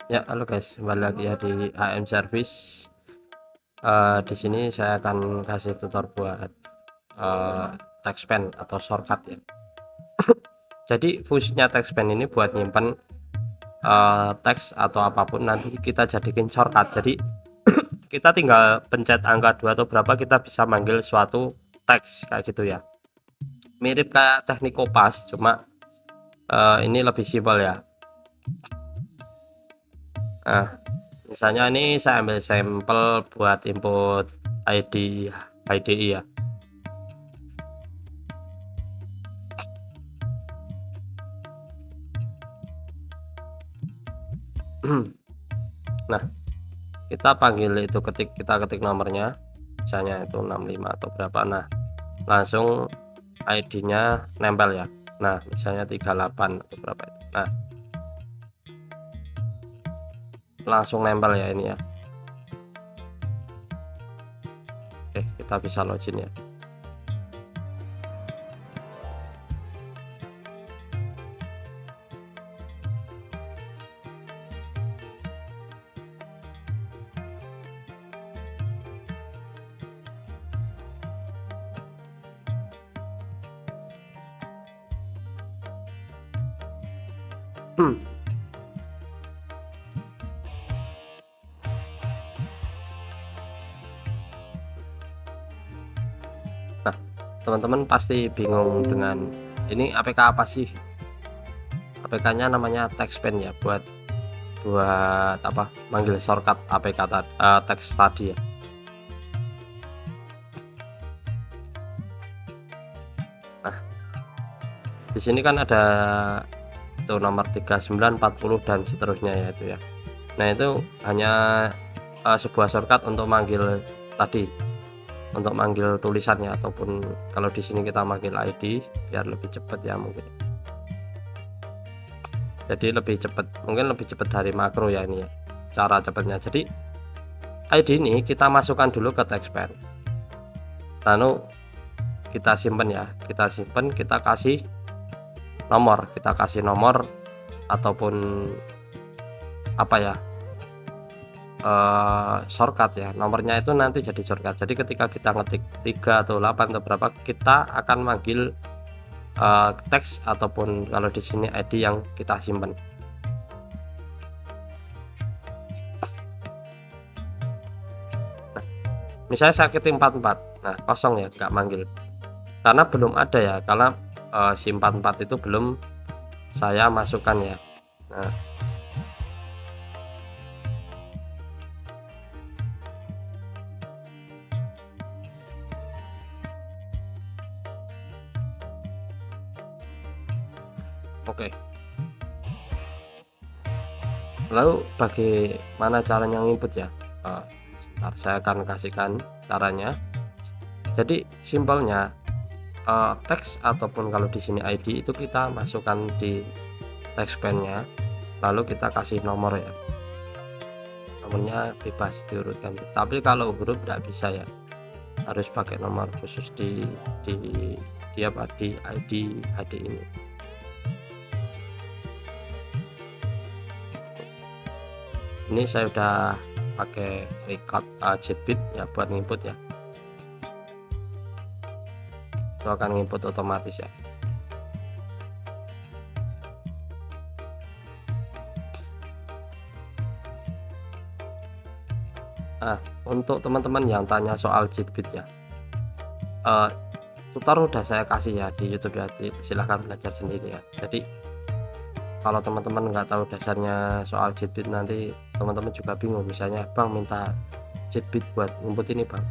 Ya, halo guys, kembali lagi ya di AM Service. Di sini saya akan kasih tutor buat uh, text pen atau shortcut ya. Jadi fungsinya text pen ini buat nyimpen teks atau apapun nanti kita jadikan shortcut. Jadi kita tinggal pencet angka 2 atau berapa kita bisa manggil suatu teks kayak gitu ya. Mirip kayak teknik Kopas, cuma ini lebih simpel ya. Nah, misalnya ini saya ambil sampel buat input ID IDE ya. Nah, kita panggil itu kita ketik nomornya, misalnya itu 65 atau berapa. Nah, langsung ID-nya nempel ya. Nah, misalnya 38 atau berapa itu. Nah, langsung nempel ya ini ya. Oke, kita bisa login ya. Nah, teman-teman pasti bingung dengan ini APK apa sih? APK-nya namanya TextPen ya, buat apa? Manggil shortcut APK teks tadi ya. Nah, di sini kan ada itu nomor 39, 40 dan seterusnya ya itu ya. Nah, itu hanya sebuah shortcut untuk manggil tadi, untuk manggil tulisannya, ataupun kalau di sini kita manggil ID biar lebih cepat ya mungkin. Jadi mungkin lebih cepat dari makro ya ini ya cara cepatnya. Jadi ID ini kita masukkan dulu ke TextPen, lalu kita simpan ya, kita kasih nomor ataupun apa ya, shortcut ya. Nomornya itu nanti jadi shortcut. Jadi ketika kita ngetik 3 atau 8 atau berapa, kita akan manggil teks ataupun kalau di sini ID yang kita simpan. Nah, misalnya saya ketik 44, nah kosong ya, nggak manggil karena belum ada ya, karena si 44 itu belum saya masukkan ya. Nah, oke. Lalu bagaimana caranya input ya? Sebentar, saya akan kasihkan caranya. Jadi simpelnya teks ataupun kalau di sini ID itu kita masukkan di TextPen-nya, lalu kita kasih nomor ya. Nomornya bebas diurutkan. Tapi kalau huruf tidak bisa ya, harus pakai nomor khusus di apa di ID HD ini. Ini saya udah pakai record JetBit ya buat input ya. Itu akan input otomatis ya. Nah, untuk teman-teman yang tanya soal JetBit ya, tutor udah saya kasih ya di YouTube ya, silahkan belajar sendiri ya. Jadi kalau teman-teman nggak tahu dasarnya soal JetBit, nanti teman-teman juga bingung, misalnya Bang minta JetBit buat input ini Bang,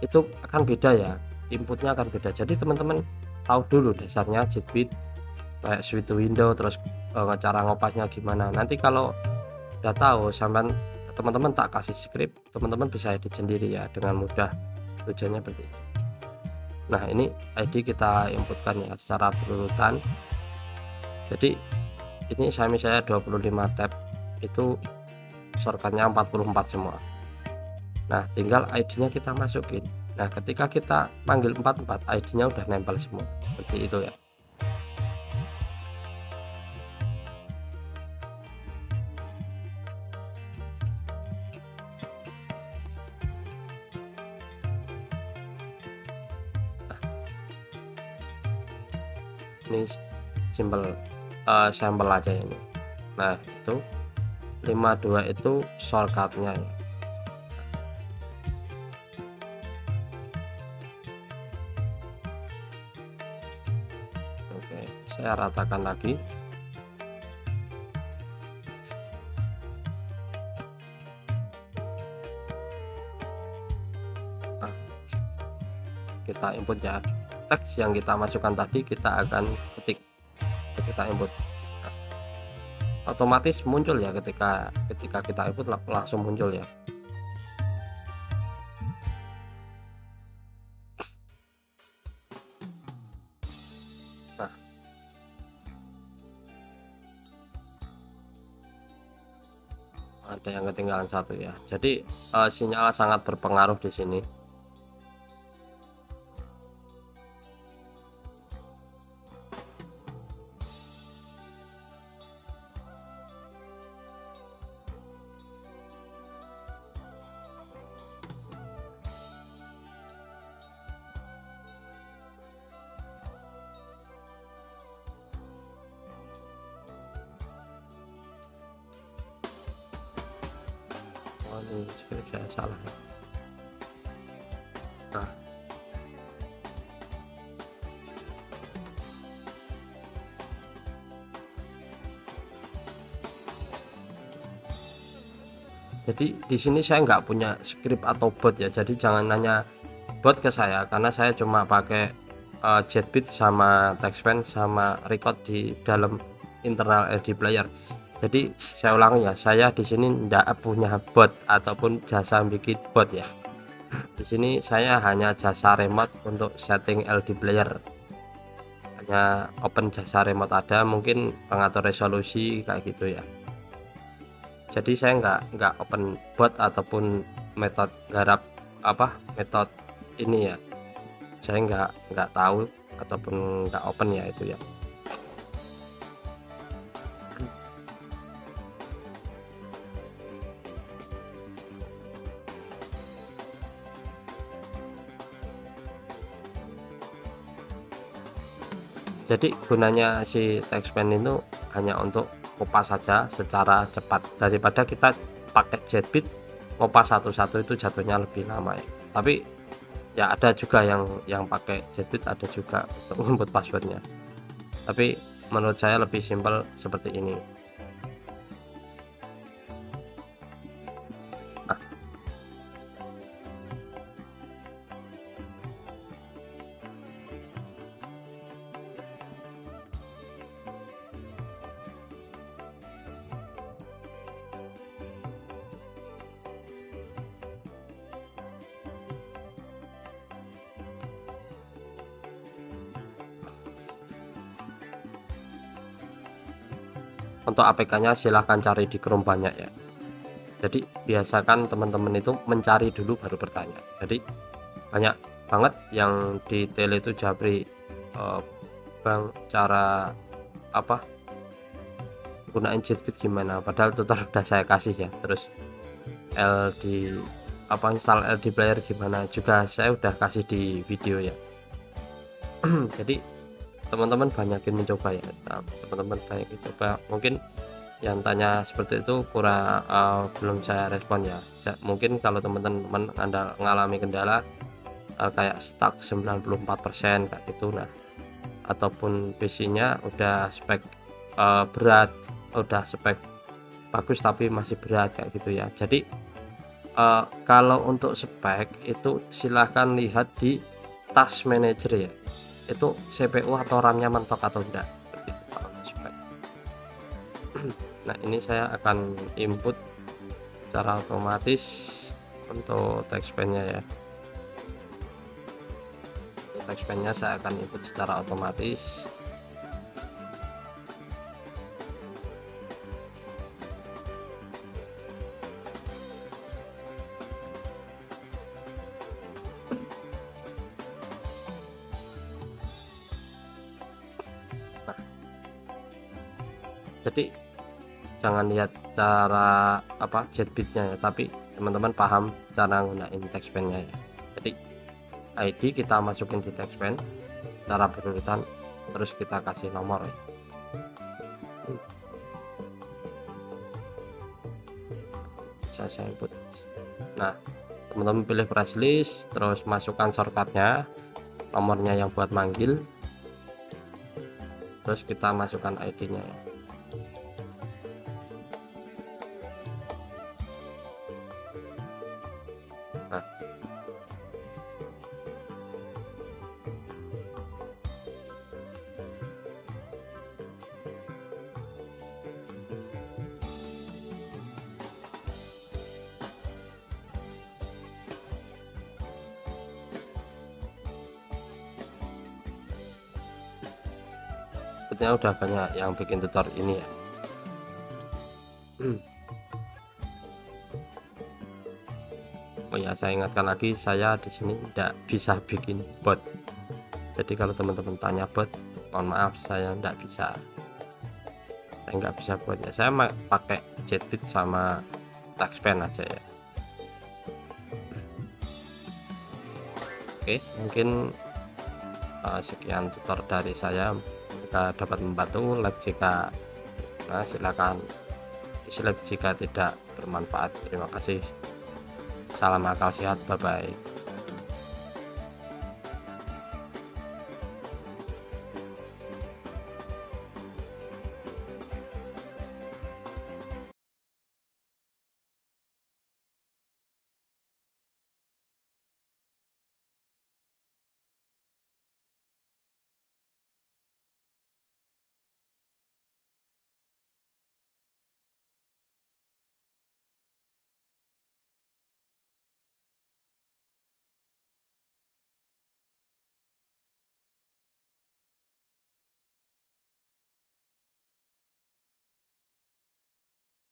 itu akan beda ya, inputnya akan beda. Jadi teman-teman tahu dulu dasarnya JetBit kayak switch to window, terus cara ngopasnya gimana. Nanti kalau udah tahu, teman-teman tak kasih script, teman-teman bisa edit sendiri ya dengan mudah, tujuannya seperti itu. Nah, ini ID kita inputkan ya secara berurutan. Jadi ini misalnya 25 tab itu shortcutnya 44 semua. Nah, tinggal ID-nya kita masukin. Nah, ketika kita panggil 44, ID-nya udah nempel semua seperti itu ya. Ini simpel, sampel aja ini. Nah itu 52 itu shortcut-nya ya. Oke, saya ratakan lagi. Nah, kita input ya. Teks yang kita masukkan tadi kita akan ketik, kita input. Nah, otomatis muncul ya ketika kita input langsung muncul ya. Nah, ada yang ketinggalan satu ya. Jadi sinyal sangat berpengaruh di sini. Oh, ini saya salah ya. Nah, jadi di sini saya nggak punya script atau bot ya. Jadi jangan nanya bot ke saya karena saya cuma pakai Jetbit sama TextPen sama record di dalam internal LD player. Jadi saya ulangi ya, saya di sini tidak punya bot ataupun jasa bikin bot ya. Di sini saya hanya jasa remote untuk setting LD player. Hanya open jasa remote ada, mungkin pengatur resolusi kayak gitu ya. Jadi saya nggak open bot ataupun metode garap metode ini ya. Saya nggak tahu ataupun nggak open ya itu ya. Jadi gunanya si TextPen itu hanya untuk kopas saja secara cepat daripada kita pakai Jetbit ngopas satu-satu itu jatuhnya lebih lama ya. Tapi ya ada juga yang pakai Jetbit, ada juga untuk input passwordnya. Tapi menurut saya lebih simpel seperti ini. Nah, untuk APK-nya silahkan cari di Chrome banyak ya. Jadi biasakan teman-teman itu mencari dulu baru bertanya. Jadi banyak banget yang di tele itu Japri, bang cara gunain Jetbit gimana, padahal tutor udah saya kasih ya. Terus LD install LD player gimana juga saya udah kasih di video ya. Jadi teman-teman banyakin mencoba ya, teman-teman banyak coba. Mungkin yang tanya seperti itu kurang belum saya respon ya. Mungkin kalau teman-teman Anda mengalami kendala kayak stuck 94% kayak gitu, nah ataupun PC-nya udah spek berat, udah spek bagus tapi masih berat kayak gitu ya. Jadi kalau untuk spek itu silahkan lihat di task manager ya, itu CPU atau RAM-nya mentok atau enggak seperti itu kalau spek. Nah ini saya akan input secara otomatis untuk TextPen-nya ya. TextPen-nya saya akan input secara otomatis. Nah, jadi jangan lihat cara Jetbit-nya ya, tapi teman-teman paham cara gunain TextPen-nya ya. Jadi ID kita masukin di TextPen cara berurutan, terus kita kasih nomor ya. Saya input. Nah, teman-teman pilih press list, terus masukkan shortcutnya, nomornya yang buat manggil, terus kita masukkan ID-nya ya. Nah, sepertinya udah banyak yang bikin tutor ini ya. Oh ya, saya ingatkan lagi, saya di sini tidak bisa bikin bot. Jadi kalau teman-teman tanya bot, mohon maaf, saya tidak bisa. Saya nggak bisa buat ya. Saya pakai Jetbit sama TextPen aja ya. Oke, mungkin sekian tutor dari saya. Jika dapat membantu, like jika silakan dislike jika tidak bermanfaat. Terima kasih. Salam akal sehat, bye bye.